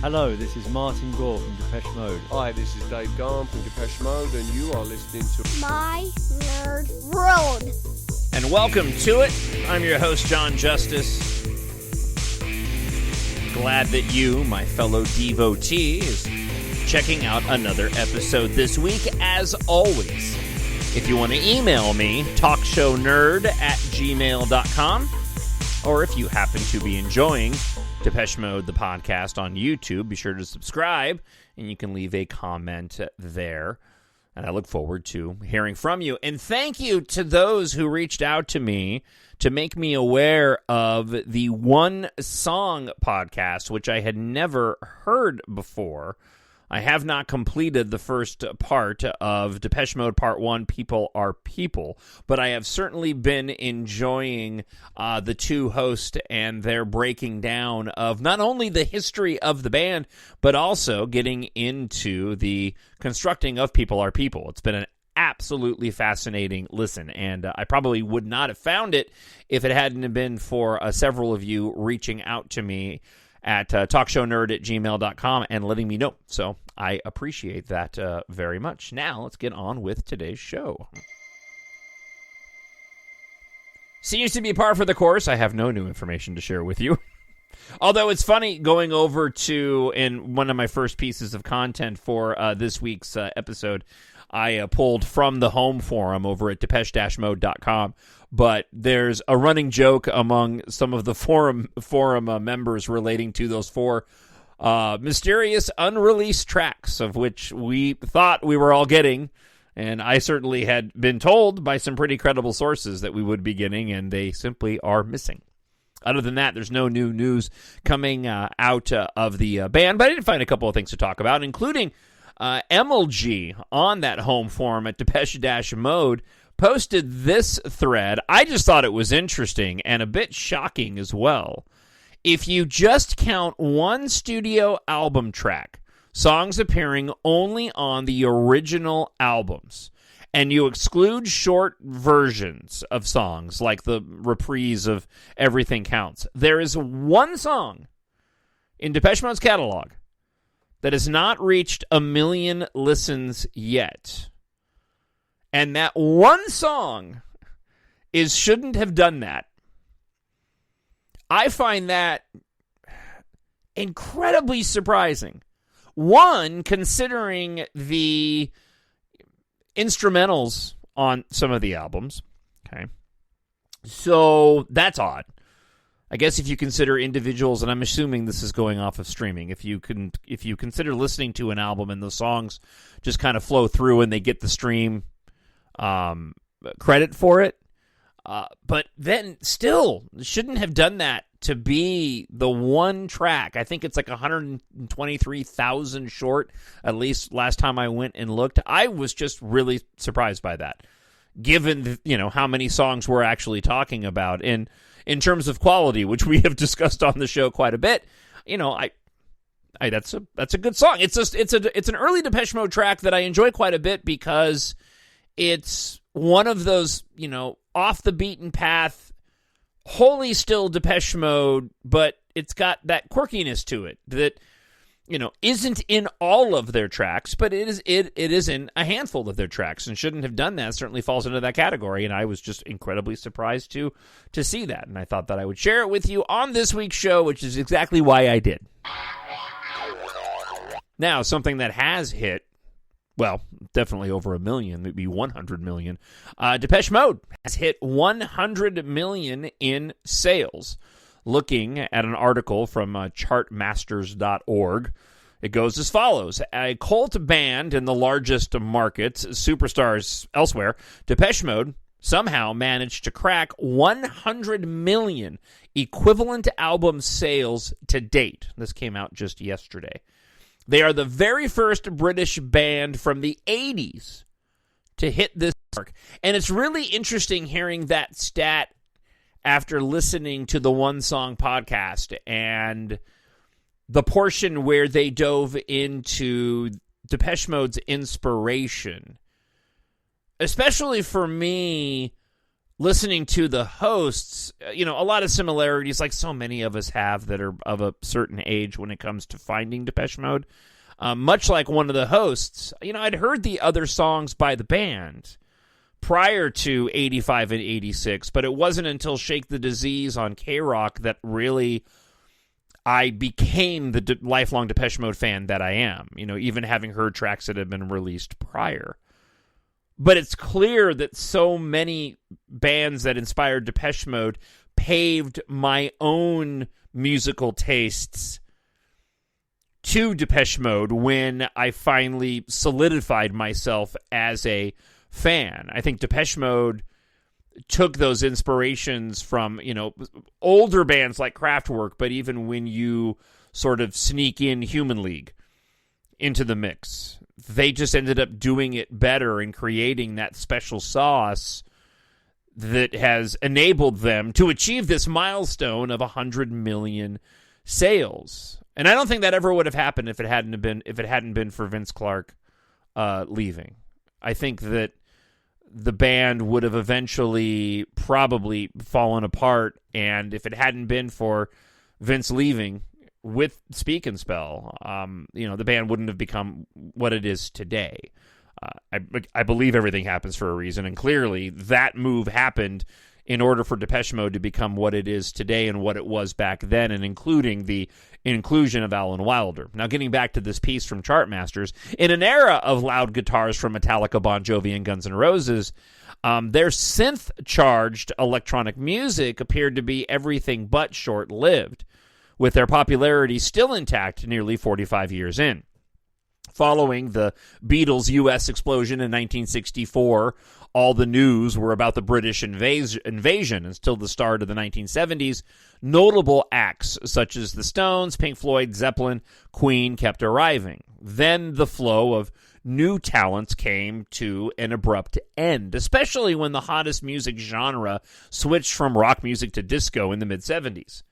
Hello, this is Martin Gore from Depeche Mode. Hi, this is Dave Gahan from Depeche Mode, and you are listening to My Nerd World. And welcome to it. I'm your host, Jon Justice. Glad that you, my fellow devotee, is checking out another episode this week. As always, if you want to email me, TalkShowNerd@gmail.com, or if you happen to be enjoying Depeche Mode, the podcast on YouTube, be sure to subscribe, and you can leave a comment there. And I look forward to hearing from you. And thank you to those who reached out to me to make me aware of the One Song podcast, which I had never heard before. I have not completed the first part of Depeche Mode Part 1, People Are People, but I have certainly been enjoying the two hosts and their breaking down of not only the history of the band, but also getting into the constructing of People Are People. It's been an absolutely fascinating listen, and I probably would not have found it if it hadn't been for several of you reaching out to me at TalkShowNerd@gmail.com and letting me know. So I appreciate that very much. Now, let's get on with today's show. Seems to be par for the course. I have no new information to share with you. Although it's funny going over to, in one of my first pieces of content for this week's episode, I pulled from the home forum over at depeche-mode.com. But there's a running joke among some of the forum members relating to those four mysterious unreleased tracks, of which we thought we were all getting, and I certainly had been told by some pretty credible sources that we would be getting, and they simply are missing. Other than that, there's no new news coming out of the band, but I did find a couple of things to talk about, including MLG on that home forum at Depeche-Mode posted this thread. I just thought it was interesting and a bit shocking as well. If you just count one studio album track, songs appearing only on the original albums, and you exclude short versions of songs like the reprise of Everything Counts, there is one song in Depeche Mode's catalog that has not reached 1 million listens yet. And that one song is Shouldn't Have Done That. I find that incredibly surprising. One, considering the instrumentals on some of the albums. Okay. So that's odd. I guess if you consider individuals, and I'm assuming this is going off of streaming, if you consider listening to an album and the songs just kind of flow through and they get the stream credit for it, but then still shouldn't have done that to be the one track. I think it's like 123,000 short, at least last time I went and looked. I was just really surprised by that, given how many songs we're actually talking about in terms of quality, which we have discussed on the show quite a bit. That's a good song. It's an early Depeche Mode track that I enjoy quite a bit because it's one of those, off the beaten path, wholly still Depeche Mode, but it's got that quirkiness to it that, isn't in all of their tracks, but it is in a handful of their tracks, and Shouldn't Have Done That certainly falls into that category, and I was just incredibly surprised to see that, and I thought that I would share it with you on this week's show, which is exactly why I did. Now, something that has hit, well, definitely over 1 million, maybe 100 million. Depeche Mode has hit 100 million in sales. Looking at an article from chartmasters.org, it goes as follows. A cult band in the largest markets, superstars elsewhere, Depeche Mode somehow managed to crack 100 million equivalent album sales to date. This came out just yesterday. They are the very first British band from the 80s to hit this mark. And it's really interesting hearing that stat after listening to the One Song podcast and the portion where they dove into Depeche Mode's inspiration. Especially for me, listening to the hosts, a lot of similarities, like so many of us have that are of a certain age when it comes to finding Depeche Mode. Much like one of the hosts, I'd heard the other songs by the band prior to 85 and 86, but it wasn't until Shake the Disease on K-Rock that really I became the lifelong Depeche Mode fan that I am, even having heard tracks that had been released prior. But it's clear that so many bands that inspired Depeche Mode paved my own musical tastes to Depeche Mode when I finally solidified myself as a fan. I think Depeche Mode took those inspirations from, older bands like Kraftwerk, but even when you sort of sneak in Human League into the mix, they just ended up doing it better and creating that special sauce that has enabled them to achieve this milestone of 100 million sales. And I don't think that ever would have happened if it hadn't been for Vince Clarke leaving. I think that the band would have eventually probably fallen apart, and if it hadn't been for Vince leaving with Speak and Spell, the band wouldn't have become what it is today. I believe everything happens for a reason, and clearly that move happened in order for Depeche Mode to become what it is today and what it was back then, and including the inclusion of Alan Wilder. Now, getting back to this piece from Chartmasters, in an era of loud guitars from Metallica, Bon Jovi, and Guns N' Roses, their synth-charged electronic music appeared to be everything but short-lived, with their popularity still intact nearly 45 years in. Following the Beatles' U.S. explosion in 1964, all the news were about the British invasion until the start of the 1970s. Notable acts such as the Stones, Pink Floyd, Zeppelin, Queen kept arriving. Then the flow of new talents came to an abrupt end, especially when the hottest music genre switched from rock music to disco in the mid-70s.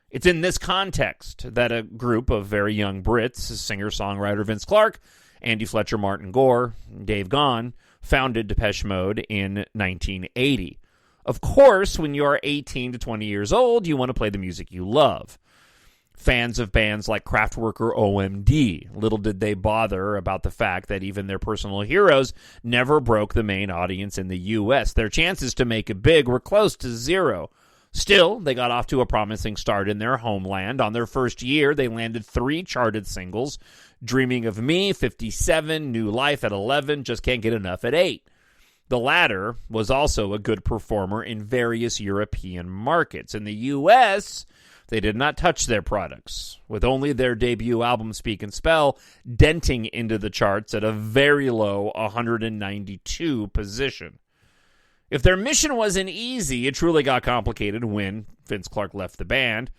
It's in this context that a group of very young Brits, singer-songwriter Vince Clarke, Andy Fletcher, Martin Gore, and Dave Gahan, founded Depeche Mode in 1980. Of course, when you're 18 to 20 years old, you want to play the music you love. Fans of bands like Kraftwerk or OMD, little did they bother about the fact that even their personal heroes never broke the main audience in the U.S. Their chances to make it big were close to zero. Still, they got off to a promising start in their homeland. On their first year, they landed 3 charted singles: Dreaming of Me, 57, New Life at 11, Just Can't Get Enough at 8. The latter was also a good performer in various European markets. In the U.S., they did not touch their products, with only their debut album, Speak and Spell, denting into the charts at a very low 192 position. If their mission wasn't easy, it truly got complicated when Vince Clarke left the band,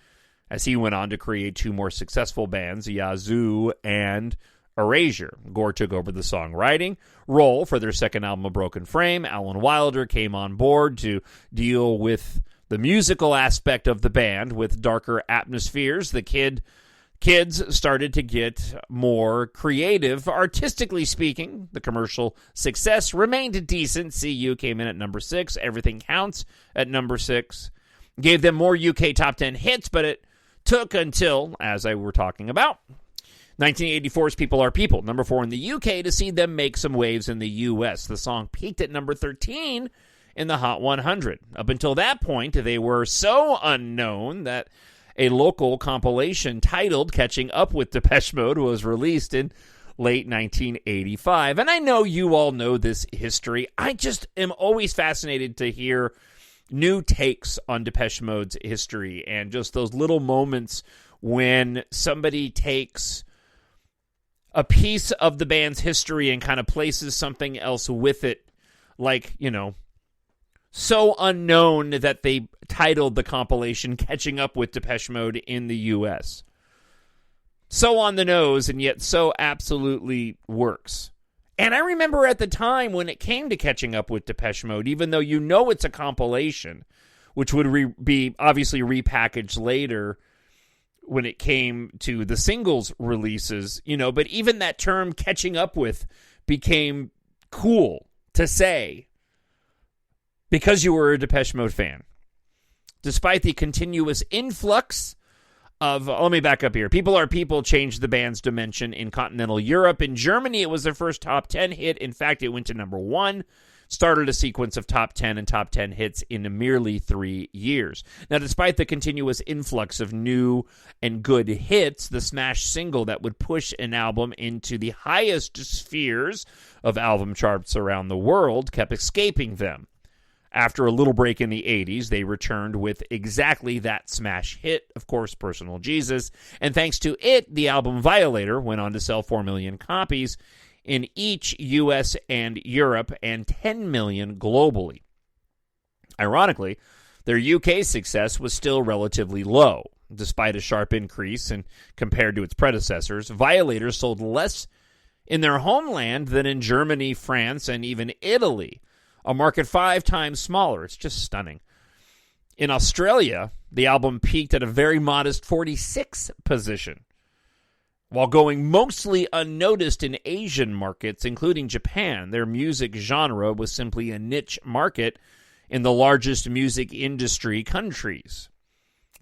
as he went on to create 2 more successful bands, Yazoo and Erasure. Gore took over the songwriting role for their second album, A Broken Frame. Alan Wilder came on board to deal with the musical aspect of the band with darker atmospheres. The kids started to get more creative. Artistically speaking, the commercial success remained decent. See You came in at number 6. Everything Counts at number 6. Gave them more UK top 10 hits, but it took until, as I were talking about, 1984's People Are People, number 4 in the UK, to see them make some waves in the US. The song peaked at number 13 in the Hot 100. Up until that point, they were so unknown that a local compilation titled Catching Up with Depeche Mode was released in late 1985. And I know you all know this history. I just am always fascinated to hear new takes on Depeche Mode's history and just those little moments when somebody takes a piece of the band's history and kind of places something else with it, like, so unknown that they titled the compilation Catching Up with Depeche Mode in the U.S. So on the nose, and yet so absolutely works. And I remember at the time when it came to Catching Up with Depeche Mode, even though it's a compilation, which would be obviously repackaged later when it came to the singles releases, but even that term Catching Up with became cool to say, because you were a Depeche Mode fan. Despite the continuous influx of, let me back up here. People Are People changed the band's dimension in continental Europe. In Germany, it was their first top 10 hit. In fact, it went to number 1. Started a sequence of top 10 and top 10 hits in merely 3 years. Now, despite the continuous influx of new and good hits, the smash single that would push an album into the highest spheres of album charts around the world kept escaping them. After a little break in the 80s, they returned with exactly that smash hit, of course, Personal Jesus, and thanks to it, the album Violator went on to sell 4 million copies in each U.S. and Europe, and 10 million globally. Ironically, their UK success was still relatively low. Despite a sharp increase and compared to its predecessors, Violator sold less in their homeland than in Germany, France, and even Italy, a market 5 times smaller. It's just stunning. In Australia, the album peaked at a very modest 46th position, while going mostly unnoticed in Asian markets, including Japan. Their music genre was simply a niche market in the largest music industry countries.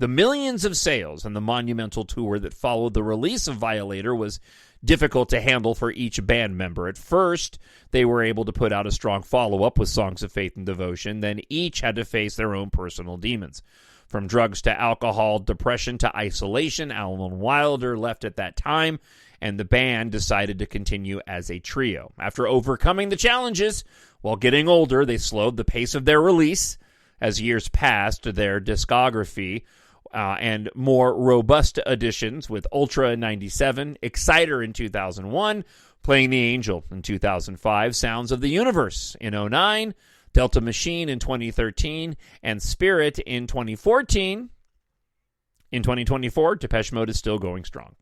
The millions of sales and the monumental tour that followed the release of Violator was difficult to handle for each band member. At first, they were able to put out a strong follow-up with Songs of Faith and Devotion, then each had to face their own personal demons. From drugs to alcohol, depression to isolation, Alan Wilder left at that time, and the band decided to continue as a trio. After overcoming the challenges, while getting older, they slowed the pace of their release. As years passed, their discography and more robust additions with Ultra in 97, Exciter in 2001, Playing the Angel in 2005, Sounds of the Universe in 2009, Delta Machine in 2013, and Spirit in 2014. In 2024, Depeche Mode is still going strong.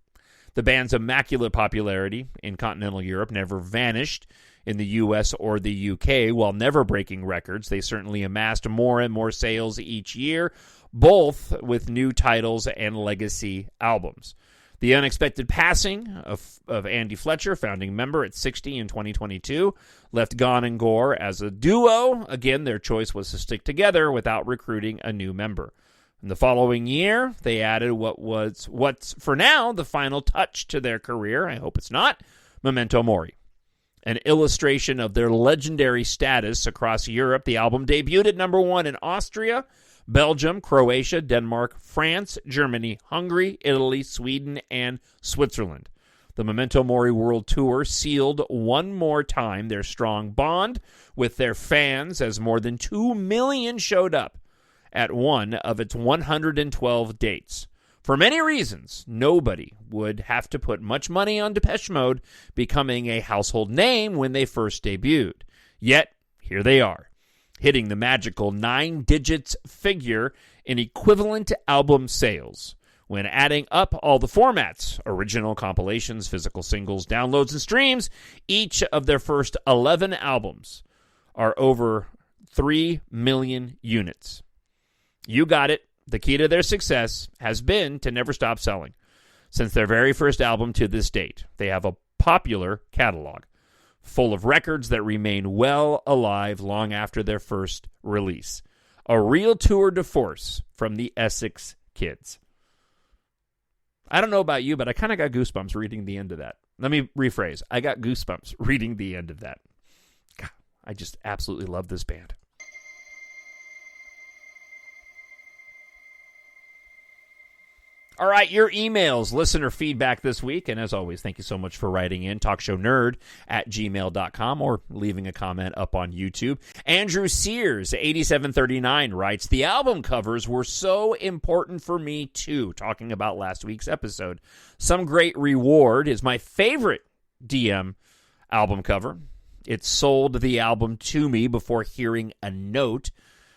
The band's immaculate popularity in continental Europe never vanished in the U.S. or the UK. While never breaking records, they certainly amassed more and more sales each year, both with new titles and legacy albums. The unexpected passing of Andy Fletcher, founding member at 60 in 2022, left Gahan and Gore as a duo. Again, their choice was to stick together without recruiting a new member. In the following year, they added what's for now the final touch to their career, I hope it's not, Memento Mori. An illustration of their legendary status across Europe, the album debuted at number 1 in Austria, Belgium, Croatia, Denmark, France, Germany, Hungary, Italy, Sweden, and Switzerland. The Memento Mori World Tour sealed one more time their strong bond with their fans, as more than 2 million showed up at one of its 112 dates. For many reasons, nobody would have to put much money on Depeche Mode becoming a household name when they first debuted. Yet, here they are, hitting the magical 9-digits figure in equivalent album sales. When adding up all the formats, original, compilations, physical singles, downloads, and streams, each of their first 11 albums are over 3 million units. You got it. The key to their success has been to never stop selling. Since their very first album to this date, they have a popular catalog full of records that remain well alive long after their first release. A real tour de force from the Essex Kids. I don't know about you, but I kind of got goosebumps reading the end of that. Let me rephrase. I got goosebumps reading the end of that. God, I just absolutely love this band. All right, your emails, listener feedback this week. And as always, thank you so much for writing in. TalkShowNerd@gmail.com or leaving a comment up on YouTube. Andrew Sears, 8739, writes, the album covers were so important for me too. Talking about last week's episode. Some Great Reward is my favorite DM album cover. It sold the album to me before hearing a note.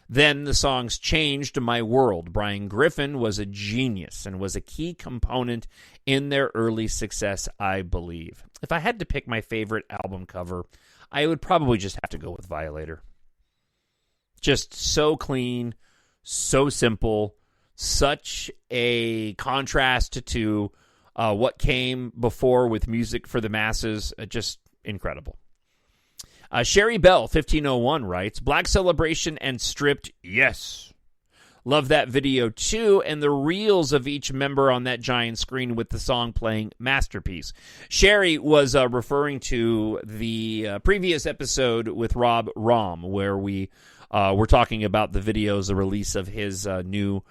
Then the songs changed my world. Brian Griffin was a genius and was a key component in their early success, I believe. If I had to pick my favorite album cover, I would probably just have to go with Violator. Just so clean, so simple, such a contrast to what came before with music for the masses. Just incredible. Sherry Bell, 1501, writes, Black Celebration and Stripped, yes. Love that video, too, and the reels of each member on that giant screen with the song playing, masterpiece. Sherry was referring to the previous episode with Rob Rom, where we were talking about the videos, the release of his new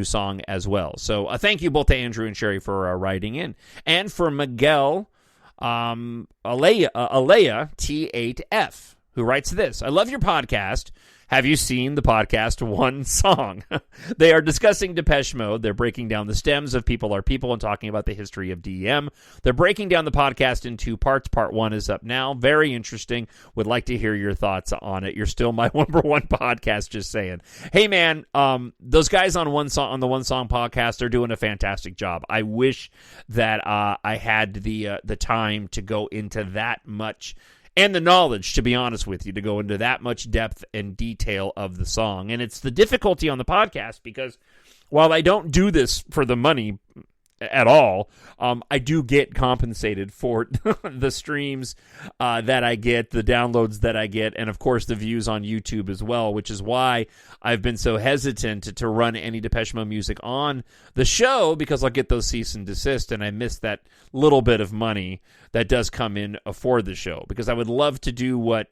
song as well. So thank you both to Andrew and Sherry for writing in. And for Miguel Alea T8F, who writes this, I love your podcast. Have you seen the podcast One Song? They are discussing Depeche Mode. They're breaking down the stems of People Are People and talking about the history of DEM. They're breaking down the podcast in 2 parts. Part 1 is up now. Very interesting. Would like to hear your thoughts on it. You're still my number one podcast, just saying. Hey, man, those guys on the One Song podcast are doing a fantastic job. I wish that I had the time to go into that much and the knowledge, to be honest with you, to go into that much depth and detail of the song. And it's the difficulty on the podcast because while I don't do this for the money at all, I do get compensated for the streams that I get, the downloads that I get, and of course the views on YouTube as well, which is why I've been so hesitant to run any Depeche Mode music on the show, because I'll get those cease and desist, and I miss that little bit of money that does come in for the show, because I would love to do what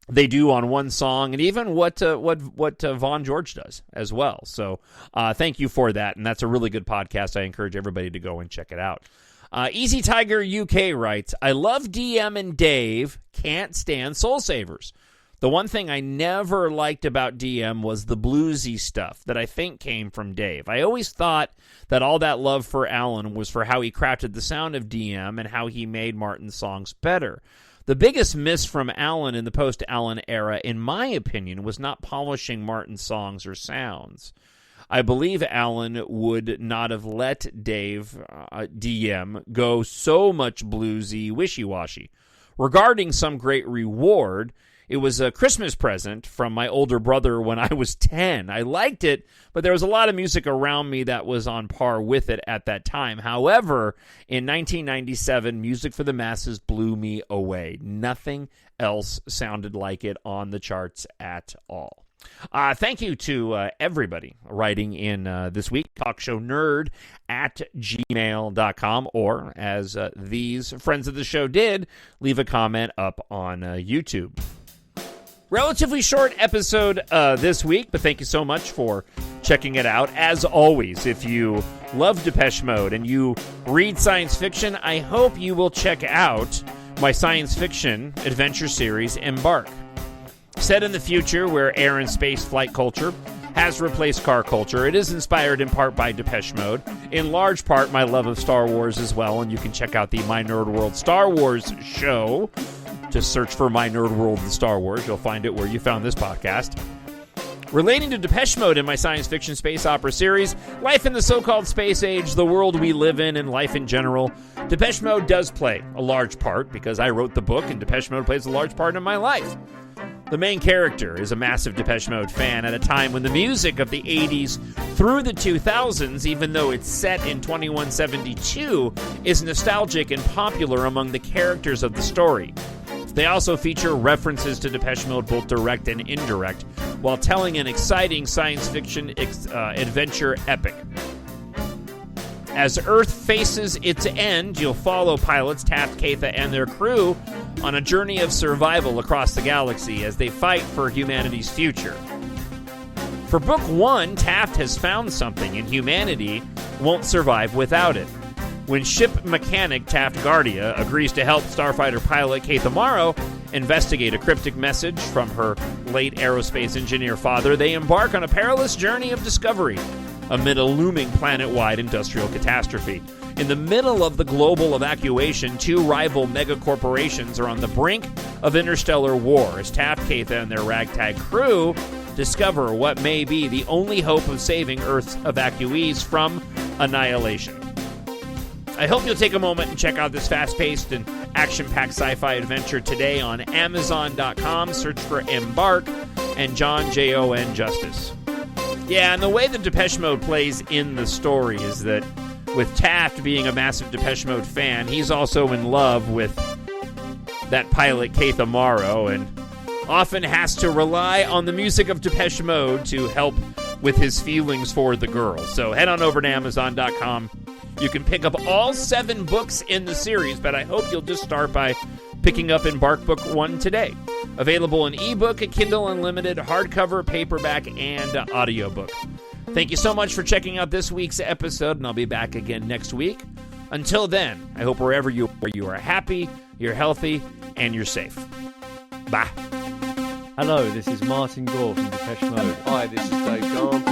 they do on One Song, and even what Vaughn George does as well. So thank you for that, and that's a really good podcast. I encourage everybody to go and check it out. Easy Tiger UK writes, I love DM and Dave, can't stand Soul Savers. The one thing I never liked about DM was the bluesy stuff that I think came from Dave. I always thought that all that love for Alan was for how he crafted the sound of DM and how he made Martin's songs better. The biggest miss from Alan in the post-Alan era, in my opinion, was not polishing Martin's songs or sounds. I believe Alan would not have let Dave, DM, go so much bluesy, wishy-washy. Regarding Some Great Reward, it was a Christmas present from my older brother when I was 10. I liked it, but there was a lot of music around me that was on par with it at that time. However, in 1997, Music for the Masses blew me away. Nothing else sounded like it on the charts at all. Thank you to everybody writing in this week. TalkShowNerd at gmail.com, or as these friends of the show did, leave a comment up on YouTube. Relatively short episode this week, but thank you so much for checking it out. As always, if you love Depeche Mode and you read science fiction, I hope you will check out my science fiction adventure series, Embark. Set in the future where air and space flight culture has replaced car culture, it is inspired in part by Depeche Mode, in large part my love of Star Wars as well, and you can check out the My Nerd World Star Wars show. Just search for My Nerd World and Star Wars. You'll find it where you found this podcast. Relating to Depeche Mode in my science fiction space opera series, life in the so-called space age, the world we live in, and life in general, Depeche Mode does play a large part because I wrote the book and Depeche Mode plays a large part in my life. The main character is a massive Depeche Mode fan at a time when the music of the 80s through the 2000s, even though it's set in 2172, is nostalgic and popular among the characters of the story. They also feature references to Depeche Mode, both direct and indirect, while telling an exciting science fiction adventure epic. As Earth faces its end, you'll follow pilots Taft, Keitha, and their crew on a journey of survival across the galaxy as they fight for humanity's future. For Book 1, Taft has found something, and humanity won't survive without it. When ship mechanic Taft Guardia agrees to help starfighter pilot Keitha Morrow investigate a cryptic message from her late aerospace engineer father, they embark on a perilous journey of discovery amid a looming planet-wide industrial catastrophe. In the middle of the global evacuation, 2 rival megacorporations are on the brink of interstellar war as Taft, Keitha, and their ragtag crew discover what may be the only hope of saving Earth's evacuees from annihilation. I hope you'll take a moment and check out this fast-paced and action-packed sci-fi adventure today on Amazon.com. Search for Embark and Jon Justice. Yeah, and the way that Depeche Mode plays in the story is that with Taft being a massive Depeche Mode fan, he's also in love with that pilot Keith Amaro, and often has to rely on the music of Depeche Mode to help with his feelings for the girl. So head on over to Amazon.com. You can pick up all 7 books in the series, but I hope you'll just start by picking up Embark Book 1 today. Available in ebook, Kindle Unlimited, hardcover, paperback, and audiobook. Thank you so much for checking out this week's episode, and I'll be back again next week. Until then, I hope wherever you are happy, you're healthy, and you're safe. Bye. Hello, this is Martin Gore from Depeche Mode. Hi, this is Dave Gahan.